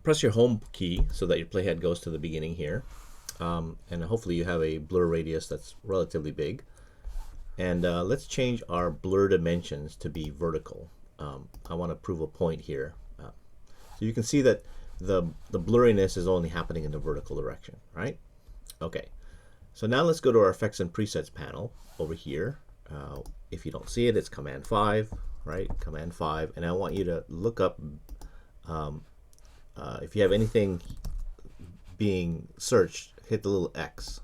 press your home key so that your playhead goes to the beginning here. And hopefully you have a blur radius that's relatively big. And let's change our blur dimensions to be vertical. I want to prove a point here. So you can see that the blurriness is only happening in the vertical direction, right? Okay, so now let's go to our effects and presets panel over here. If you don't see it, it's Command 5, right? Command 5, and I want you to look up if you have anything being searched, hit the little X,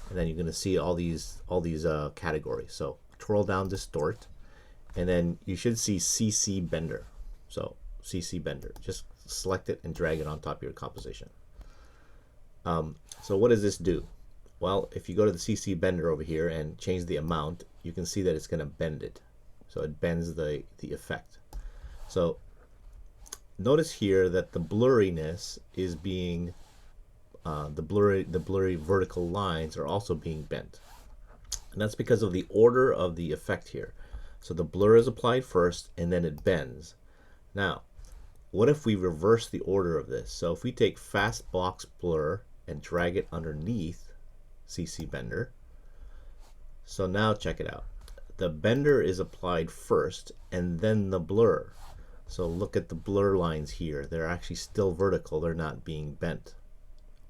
and then you're going to see all these categories. So twirl down distort, and then you should see CC Bender. So CC Bender, just select it and drag it on top of your composition. So what does this do? Well, if you go to the CC Bender over here and change the amount, you can see that it's going to bend it. So it bends the effect. So notice here that the blurriness is being the blurry vertical lines are also being bent, and that's because of the order of the effect here. So the blur is applied first and then it bends. Now what if we reverse the order of this? So if we take fast box blur and drag it underneath CC Bender, so now check it out. The bender is applied first and then the blur. So look at the blur lines here. They're actually still vertical. They're not being bent.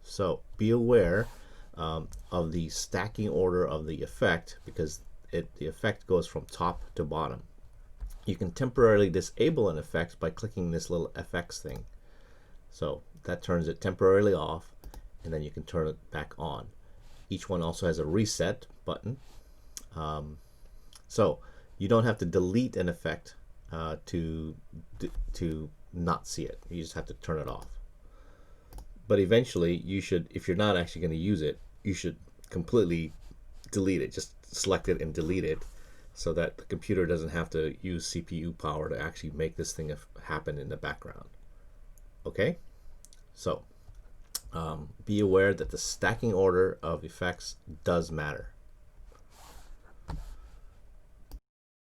So be aware of the stacking order of the effect, because the effect goes from top to bottom. You can temporarily disable an effect by clicking this little FX thing. So that turns it temporarily off, and then you can turn it back on. Each one also has a reset button. So you don't have to delete an effect to not see it. You just have to turn it off. But eventually you should, if you're not actually going to use it, you should completely delete it. Just select it and delete it, so that the computer doesn't have to use CPU power to actually make this thing happen in the background. Okay, so be aware that the stacking order of effects does matter.